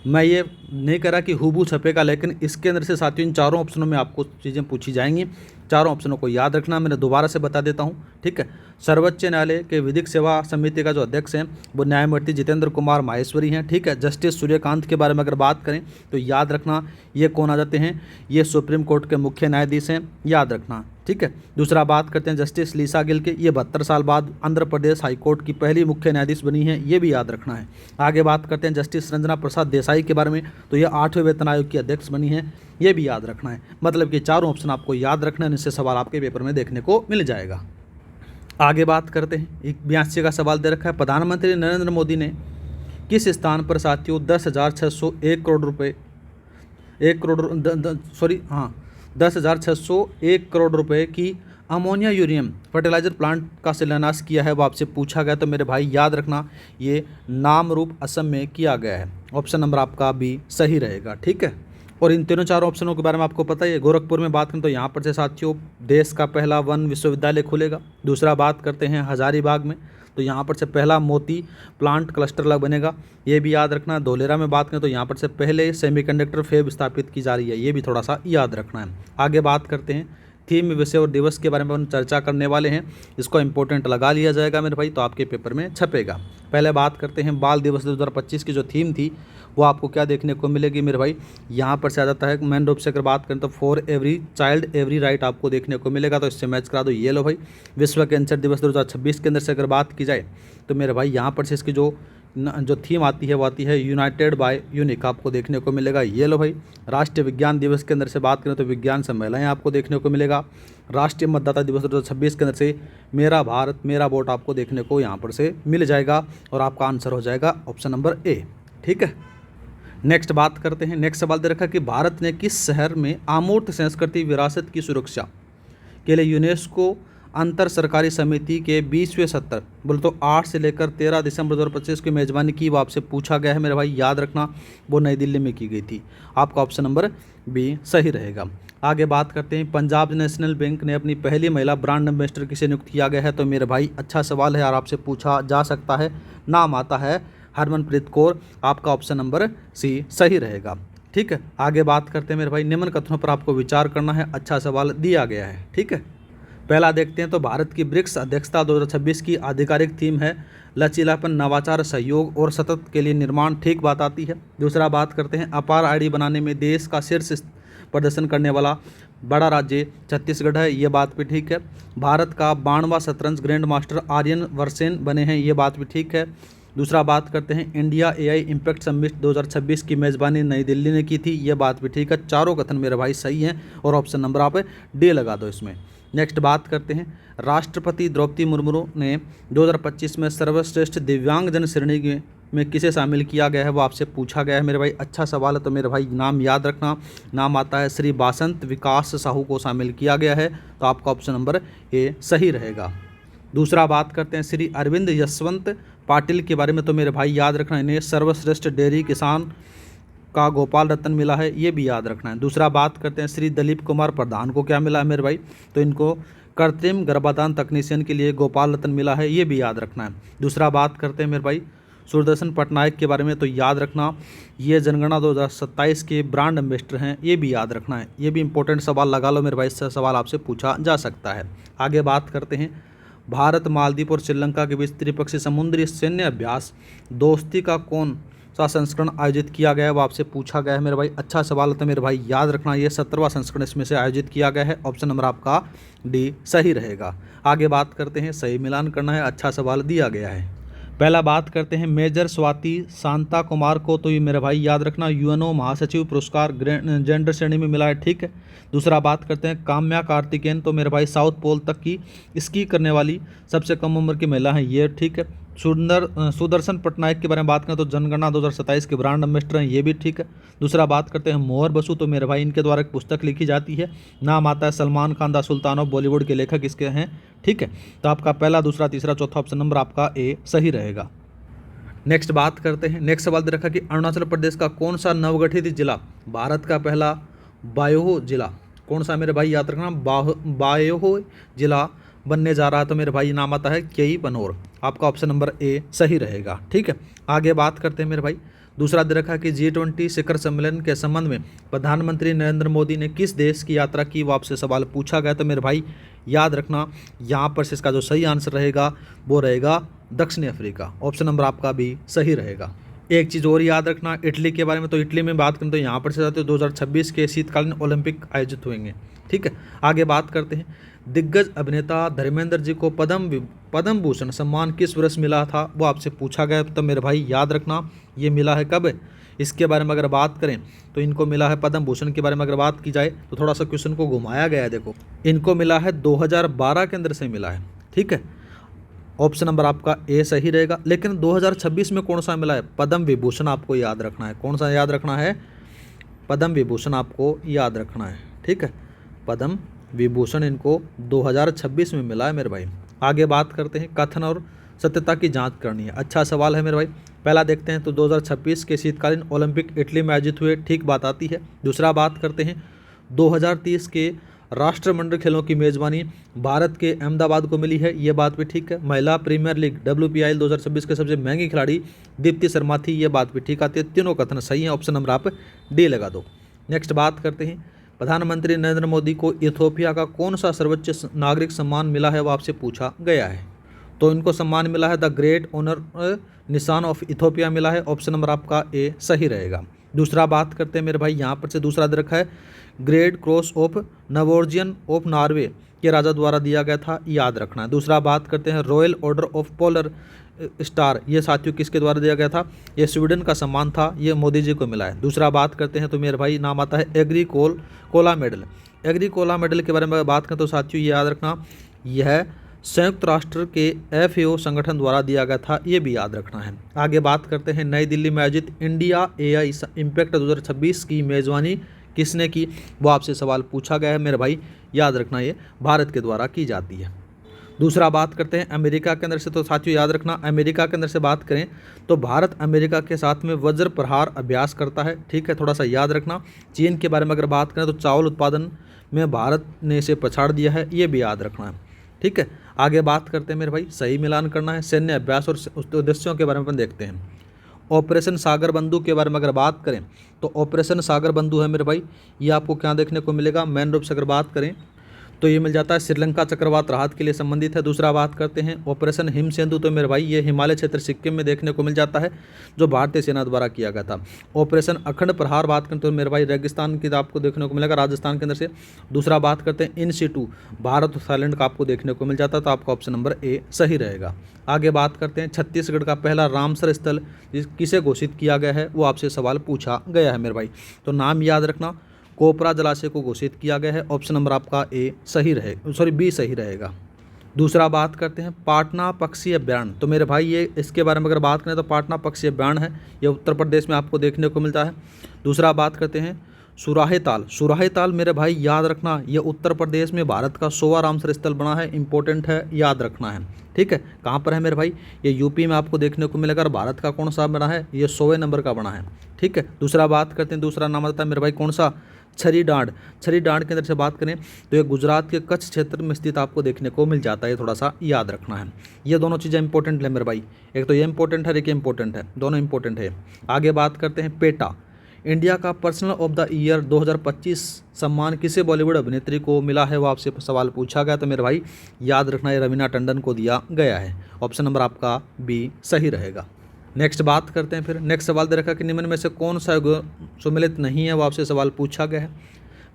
मैं ये नहीं कह रहा कि हुबू छपेगा, लेकिन इसके अंदर से साथियों इन चारों ऑप्शनों में आपको चीज़ें पूछी जाएंगी, चारों ऑप्शनों को याद रखना। मैंने दोबारा से बता देता हूँ, ठीक है। सर्वोच्च न्यायालय के विधिक सेवा समिति का जो अध्यक्ष हैं वो न्यायमूर्ति जितेंद्र कुमार माहेश्वरी हैं, ठीक है। जस्टिस सूर्यकांत के बारे में अगर बात करें तो याद रखना ये कौन आ जाते हैं, ये सुप्रीम कोर्ट के मुख्य न्यायाधीश हैं, याद रखना, ठीक है। दूसरा बात करते हैं जस्टिस लीसा गिल के, ये 72 साल बाद आंध्र प्रदेश हाईकोर्ट की पहली मुख्य न्यायाधीश बनी है, ये भी याद रखना है। आगे बात करते हैं जस्टिस रंजना प्रसाद देसाई के बारे में, तो ये 8वें वेतन आयोग की अध्यक्ष बनी है, ये भी याद रखना है। मतलब कि चारों ऑप्शन आपको याद रखना है, इससे सवाल आपके पेपर में देखने को मिल जाएगा। आगे बात करते हैं 82 का सवाल दे रखा है, प्रधानमंत्री नरेंद्र मोदी ने किस स्थान पर साथियों 10,601 करोड़ रुपये 10,601 करोड़ रुपए की अमोनिया यूरेनियम फर्टिलाइजर प्लांट का शिलान्यास किया है, वो आपसे पूछा गया। तो मेरे भाई याद रखना ये नामरूप असम में किया गया है। ऑप्शन नंबर आपका बी सही रहेगा। ठीक है, और इन तीनों चारों ऑप्शनों के बारे में आपको पता ही है। गोरखपुर में बात करें तो यहाँ पर से साथियों देश का पहला वन विश्वविद्यालय खुलेगा। दूसरा बात करते हैं हजारीबाग में, तो यहाँ पर से पहला मोती प्लांट क्लस्टर लग बनेगा, ये भी याद रखना। धोलेरा में बात करें तो यहाँ पर से पहले सेमीकंडक्टर फैब स्थापित की जा रही है, ये भी थोड़ा सा याद रखना है। आगे बात करते हैं थीम, विषय और दिवस के बारे में हम चर्चा करने वाले हैं। इसको इंपॉर्टेंट लगा लिया जाएगा मेरे भाई, तो आपके पेपर में छपेगा। पहले बात करते हैं बाल दिवस 2025 की जो थीम थी वो आपको क्या देखने को मिलेगी मेरे भाई, यहाँ पर से आ जाता है मेन रूप से अगर बात करें तो for every child every right आपको देखने को मिलेगा। तो इससे मैच करा दो, ये लो भाई। विश्व कैंसर दिवस 2026 के अंदर से अगर बात की जाए तो मेरे भाई यहाँ पर से इसकी जो थीम आती है वो आती है यूनाइटेड बाय यूनिक आपको देखने को मिलेगा, ये लो भाई। राष्ट्रीय विज्ञान दिवस के अंदर से बात करें तो विज्ञान से महिलाएं आपको देखने को मिलेगा। राष्ट्रीय मतदाता दिवस 2026 के अंदर से मेरा भारत मेरा वोट आपको देखने को यहाँ पर से मिल जाएगा, और आपका आंसर हो जाएगा ऑप्शन नंबर ए। ठीक है, नेक्स्ट बात करते हैं। नेक्स्ट सवाल दे रखा कि भारत ने किस शहर में अमूर्त संस्कृति विरासत की सुरक्षा के लिए यूनेस्को अंतर सरकारी समिति के 20वें सत्र बोले तो 8 से लेकर 13 दिसंबर 2025 की मेज़बानी की, वो आपसे पूछा गया है मेरे भाई, याद रखना वो नई दिल्ली में की गई थी। आपका ऑप्शन नंबर बी सही रहेगा। आगे बात करते हैं पंजाब नेशनल बैंक ने अपनी पहली महिला ब्रांड एम्बेसडर किसे नियुक्त किया गया है, तो मेरे भाई अच्छा सवाल है और आपसे पूछा जा सकता है। नाम आता है हरमनप्रीत कौर, आपका ऑप्शन नंबर सी सही रहेगा। ठीक है, आगे बात करते हैं मेरे भाई निम्न कथनों पर आपको विचार करना है, अच्छा सवाल दिया गया है। ठीक है, पहला देखते हैं तो भारत की ब्रिक्स अध्यक्षता 2026 की आधिकारिक थीम है लचीलापन, नवाचार, सहयोग और सतत के लिए निर्माण, ठीक बात आती है। दूसरा बात करते हैं अपार आईडी बनाने में देश का शीर्ष प्रदर्शन करने वाला बड़ा राज्य छत्तीसगढ़ है, ये बात भी ठीक है। भारत का 92वां शतरंज ग्रैंड मास्टर आर्यन वर्सेन बने हैं, ये बात भी ठीक है। दूसरा बात करते हैं इंडिया एआई इम्पैक्ट समिट 2026 की मेज़बानी नई दिल्ली ने की थी, ये बात भी ठीक है। चारों कथन मेरे भाई सही हैं और ऑप्शन नंबर आप डी लगा दो इसमें। नेक्स्ट बात करते हैं राष्ट्रपति द्रौपदी मुर्मू ने 2025 में सर्वश्रेष्ठ दिव्यांगजन श्रेणी में किसे शामिल किया गया है, वो आपसे पूछा गया है मेरे भाई, अच्छा सवाल है। तो मेरे भाई नाम याद रखना, नाम आता है श्री बासंत विकास साहू को शामिल किया गया है, तो आपका ऑप्शन नंबर ए सही रहेगा। दूसरा बात करते हैं श्री अरविंद यशवंत पाटिल के बारे में, तो मेरे भाई याद रखना इन्हें सर्वश्रेष्ठ डेयरी किसान का गोपाल रत्न मिला है, ये भी याद रखना है। दूसरा बात करते हैं श्री दिलीप कुमार प्रधान को क्या मिला है मेरे भाई, तो इनको कृत्रिम गर्भाधान तकनीशियन के लिए गोपाल रत्न मिला है, ये भी याद रखना है। दूसरा बात करते हैं मेरे भाई सुदर्शन पटनायक के बारे में, तो याद रखना ये जनगणना 2027 के ब्रांड एम्बेसडर हैं, ये भी याद रखना है। ये भी इंपॉर्टेंट सवाल लगा लो मेरे भाई, इससे सवाल आपसे पूछा जा सकता है। आगे बात करते हैं भारत मालदीव और श्रीलंका के बीच त्रिपक्षीय समुद्री सैन्य अभ्यास दोस्ती का कौन सा संस्करण आयोजित किया गया है, वो आपसे पूछा गया है मेरे भाई, अच्छा सवाल है। तो मेरे भाई याद रखना ये 17वां संस्करण इसमें से आयोजित किया गया है, ऑप्शन नंबर आपका डी सही रहेगा। आगे बात करते हैं सही मिलान करना है, अच्छा सवाल दिया गया है। पहला बात करते हैं मेजर स्वाति शांता कुमार को, तो ये मेरे भाई याद रखना यूएनओ महासचिव पुरस्कार जेंडर श्रेणी में मिला है, ठीक है। दूसरा बात करते हैं काम्या कार्तिकेयन, तो मेरे भाई साउथ पोल तक की स्की करने वाली सबसे कम उम्र की महिला है, ये ठीक है। सुदर्शन पटनायक के बारे में बात करें तो जनगणना 2027 के ब्रांड एम्बेसडर हैं, ये भी ठीक है। दूसरा बात करते हैं मोहर बसु, तो मेरे भाई इनके द्वारा एक पुस्तक लिखी जाती है, नाम आता है Salman Khan the sultan of Bollywood के लेखक इसके हैं, ठीक है। तो आपका पहला दूसरा तीसरा चौथा ऑप्शन नंबर आपका ए सही रहेगा। नेक्स्ट बात करते हैं, नेक्स्ट सवाल दे रखा कि अरुणाचल प्रदेश का कौन सा नवगठित जिला भारत का पहला बायो जिला कौन सा मेरे भाई याद रखना बायो जिला बनने जा रहा है, तो मेरे भाई नाम आता है केई बनोर, आपका ऑप्शन नंबर ए सही रहेगा, ठीक है। आगे बात करते हैं मेरे भाई दूसरा दे रखा कि G20 शिखर सम्मेलन के संबंध में प्रधानमंत्री नरेंद्र मोदी ने किस देश की यात्रा की, वो आपसे सवाल पूछा गया। तो मेरे भाई याद रखना यहाँ पर से इसका जो सही आंसर रहेगा वो रहेगा दक्षिण अफ्रीका, ऑप्शन नंबर आपका भी सही रहेगा। एक चीज़ और याद रखना इटली के बारे में, तो इटली में बात करें तो यहाँ पर से जाते 2026 के शीतकालीन ओलंपिक आयोजित होंगे, ठीक है। आगे बात करते हैं दिग्गज अभिनेता धर्मेंद्र जी को पद्म भूषण सम्मान किस वर्ष मिला था, वो आपसे पूछा गया। तो मेरे भाई याद रखना ये मिला है कब, इसके बारे में अगर बात करें तो इनको मिला है पद्म भूषण के बारे में अगर बात की जाए तो थोड़ा सा क्वेश्चन को घुमाया गया है, देखो इनको मिला है 2012 के अंदर से मिला है, ठीक है। ऑप्शन नंबर आपका ए सही रहेगा। लेकिन 2026 में कौन सा मिला है, पद्म विभूषण आपको याद रखना है, कौन सा याद रखना है, पद्म विभूषण आपको याद रखना है, ठीक है, पद्म विभूषण इनको 2026 में मिला है मेरे भाई। आगे बात करते हैं, कथन और सत्यता की जांच करनी है। अच्छा सवाल है मेरे भाई। पहला देखते हैं तो 2026 के शीतकालीन ओलंपिक इटली में आयोजित हुए, ठीक बात आती है। दूसरा बात करते हैं 2030 के राष्ट्रमंडल खेलों की मेजबानी भारत के अहमदाबाद को मिली है, ये बात भी ठीक है। महिला प्रीमियर लीग WPIL 2026 के सबसे महंगी खिलाड़ी दीप्ति शर्मा थी, ये बात भी ठीक आती है। तीनों कथन सही है, ऑप्शन नंबर आप डी लगा दो। नेक्स्ट बात करते हैं, प्रधानमंत्री नरेंद्र मोदी को इथियोपिया का कौन सा सर्वोच्च नागरिक सम्मान मिला है, वो आपसे पूछा गया है। तो इनको सम्मान मिला है द ग्रेट ऑनर निशान ऑफ इथियोपिया मिला है, ऑप्शन नंबर आपका ए सही रहेगा। दूसरा बात करते हैं मेरे भाई, यहाँ पर से दूसरा दे रखा है Great Cross of Norwegian of Norway के राजा द्वारा दिया गया था, याद रखना है। दूसरा बात करते हैं royal order of polar star, ये साथियों किसके द्वारा दिया गया था, ये स्वीडन का सम्मान था, ये मोदी जी को मिला है। दूसरा बात करते हैं तो मेरे भाई नाम आता है एग्रीकोला मेडल। एग्रीकोला मेडल के बारे में बात करें तो साथियों ये याद रखना, यह संयुक्त राष्ट्र के FAO संगठन द्वारा दिया गया था, ये भी याद रखना है। आगे बात करते हैं, नई दिल्ली में आयोजित इंडिया AI इम्पैक्ट 2026 की मेजबानी किसने की, वो आपसे सवाल पूछा गया है मेरे भाई, याद रखना ये भारत के द्वारा की जाती है। दूसरा बात करते हैं अमेरिका के अंदर से, तो साथियों याद रखना अमेरिका के अंदर से बात करें तो भारत अमेरिका के साथ में वज्र प्रहार अभ्यास करता है, ठीक है, थोड़ा सा याद रखना। चीन के बारे में अगर बात करें तो चावल उत्पादन में भारत ने इसे पछाड़ दिया है, ये भी याद रखना है, ठीक है। आगे बात करते हैं मेरे भाई, सही मिलान करना है। सैन्य अभ्यास और उसके उद्देश्यों के बारे में अपन देखते हैं। ऑपरेशन सागर बंधु के बारे में अगर बात करें तो ऑपरेशन सागर बंधु है मेरे भाई, ये आपको क्या देखने को मिलेगा, मेन रूप से अगर बात करें तो ये मिल जाता है श्रीलंका चक्रवात राहत के लिए संबंधित है। दूसरा बात करते हैं ऑपरेशन हिमसेंधु, तो मेरे भाई ये हिमालय क्षेत्र सिक्किम में देखने को मिल जाता है, जो भारतीय सेना द्वारा किया गया था। ऑपरेशन अखंड प्रहार बात करें तो मेरे भाई रेगिस्तान की आपको देखने को मिलेगा, राजस्थान के अंदर से। दूसरा बात करते हैं इन सिटू भारत और थाईलैंड का आपको देखने को मिल जाता है, तो आपका ऑप्शन नंबर ए सही रहेगा। आगे बात करते हैं छत्तीसगढ़ का पहला रामसर स्थल किसे घोषित किया गया है, वो आपसे सवाल पूछा गया है मेरे भाई, तो नाम याद रखना, कोपरा जलाशय को घोषित किया गया है, ऑप्शन नंबर आपका ए सही रहेगा, सॉरी बी सही रहेगा। दूसरा बात करते हैं पाटना पक्षी अभ्यारण्य, तो मेरे भाई ये इसके बारे में अगर बात करें तो पाटना पक्षी अभ्यारण्य है, ये उत्तर प्रदेश में आपको देखने को मिलता है। दूसरा बात करते हैं सुराही ताल, सुराही ताल मेरे भाई याद रखना, ये उत्तर प्रदेश में भारत का 100वां रामसर स्थल बना है, इंपॉर्टेंट है, याद रखना है, ठीक है। कहाँ पर है मेरे भाई, ये यूपी में आपको देखने को मिलेगा, और भारत का कौन सा बना है, ये 100वें नंबर का बना है, ठीक है। दूसरा बात करते हैं, दूसरा नाम आता है मेरे भाई कौन सा, छरी डांड। छरी डांड के अंदर से बात करें तो ये गुजरात के कच्छ क्षेत्र में स्थित आपको देखने को मिल जाता है, थोड़ा सा याद रखना है। ये दोनों चीज़ें इंपॉर्टेंट है मेरे भाई, एक तो ये इंपॉर्टेंट है, एक इंपॉर्टेंट है, दोनों इंपॉर्टेंट है। आगे बात करते हैं पेटा, इंडिया का पर्सनल ऑफ द ईयर 2025 सम्मान किसे बॉलीवुड अभिनेत्री को मिला है, वो आपसे सवाल पूछा गया, तो मेरे भाई याद रखना है रवीना टंडन को दिया गया है, ऑप्शन नंबर आपका बी सही रहेगा। नेक्स्ट बात करते हैं, फिर नेक्स्ट सवाल दे रखा कि निम्न में से कौन सा सुमेलित नहीं है, वो आपसे सवाल पूछा गया है।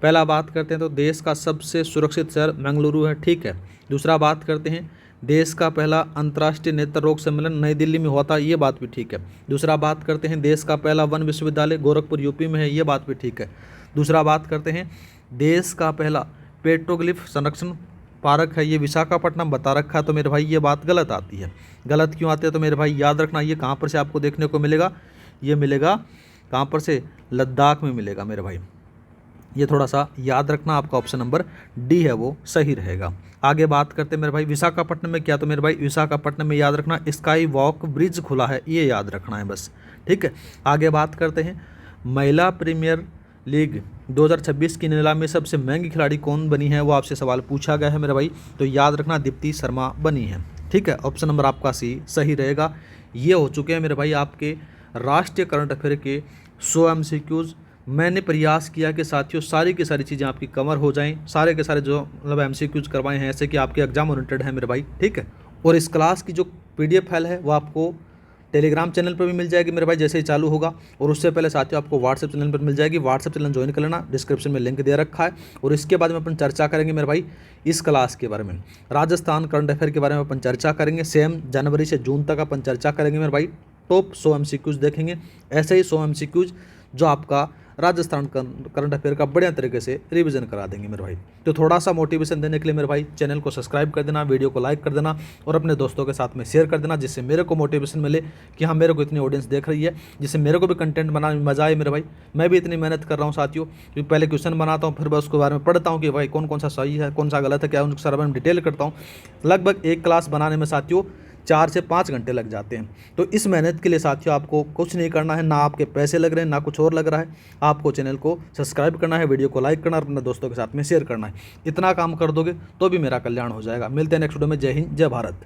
पहला बात करते हैं तो देश का सबसे सुरक्षित शहर बेंगलुरु है, ठीक है। दूसरा बात करते हैं देश का पहला अंतर्राष्ट्रीय नेत्र रोग सम्मेलन नई दिल्ली में हुआ था, ये बात भी ठीक है। दूसरा बात करते हैं देश का पहला वन विश्वविद्यालय गोरखपुर यूपी में है, ये बात भी ठीक है। दूसरा बात करते हैं देश का पहला पेट्रोग्लिफ संरक्षण पार्क है, ये विशाखापट्टनम बता रखा है, तो मेरे भाई ये बात गलत आती है। गलत क्यों आती है, तो मेरे भाई याद रखना ये कहाँ पर से आपको देखने को मिलेगा, ये मिलेगा कहाँ पर से, लद्दाख में मिलेगा मेरे भाई, ये थोड़ा सा याद रखना, आपका ऑप्शन नंबर डी है वो सही रहेगा। आगे बात करते हैं मेरे भाई विशाखापट्टनम में क्या, तो मेरे भाई विशाखापट्टनम में याद रखना स्काई वॉक ब्रिज खुला है, ये याद रखना है बस, ठीक है। आगे बात करते हैं महिला प्रीमियर लीग 2026 की नीलामी में सबसे महंगी खिलाड़ी कौन बनी है, वो आपसे सवाल पूछा गया है मेरे भाई, तो याद रखना दीप्ति शर्मा बनी है, ठीक है, ऑप्शन नंबर आपका सी सही रहेगा। ये हो चुके हैं मेरे भाई आपके राष्ट्रीय करंट अफेयर के 100 MCQs। मैंने प्रयास किया कि साथियों सारी की सारी चीज़ें आपकी कवर हो जाएं, सारे के सारे जो मतलब MCQs करवाए हैं ऐसे कि आपके एग्जाम ओरिएंटेड है मेरे भाई, ठीक है। और इस क्लास की जो PDF फाइल है वो आपको टेलीग्राम चैनल पर भी मिल जाएगी मेरे भाई जैसे ही चालू होगा, और उससे पहले साथियों आपको व्हाट्सएप चैनल पर मिल जाएगी, व्हाट्सएप चैनल ज्वाइन कर लेना, डिस्क्रिप्शन में लिंक दे रखा है। और इसके बाद में अपन चर्चा करेंगे मेरे भाई इस क्लास के बारे में, राजस्थान करंट अफेयर के बारे में अपन चर्चा करेंगे, सेम जनवरी से जून तक अपन चर्चा करेंगे मेरे भाई, टॉप 100 MCQs देखेंगे, ऐसे ही 100 MCQs जो आपका राजस्थान करंट अफेयर का बढ़िया तरीके से रिवीजन करा देंगे मेरे भाई। तो थोड़ा सा मोटिवेशन देने के लिए मेरे भाई चैनल को सब्सक्राइब कर देना, वीडियो को लाइक कर देना और अपने दोस्तों के साथ में शेयर कर देना, जिससे मेरे को मोटिवेशन मिले कि हाँ मेरे को इतनी ऑडियंस देख रही है, जिससे मेरे को भी कंटेंट बनाने में मजा आए मेरे भाई। मैं भी इतनी मेहनत कर रहा हूँ साथियों, क्योंकि पहले क्वेश्चन बनाता हूँ, फिर मैं उसके बारे में पढ़ता हूँ कि भाई कौन कौन सा सही है कौन सा गलत है, क्या उनके बारे में डिटेल करता हूँ। लगभग एक क्लास बनाने में साथियों 4 से 5 घंटे लग जाते हैं। तो इस मेहनत के लिए साथियों आपको कुछ नहीं करना है, ना आपके पैसे लग रहे हैं ना कुछ और लग रहा है। आपको चैनल को सब्सक्राइब करना है, वीडियो को लाइक करना और अपने दोस्तों के साथ में शेयर करना है। इतना काम कर दोगे तो भी मेरा कल्याण हो जाएगा। मिलते हैं नेक्स्ट वीडियो में। जय हिंद, जय भारत।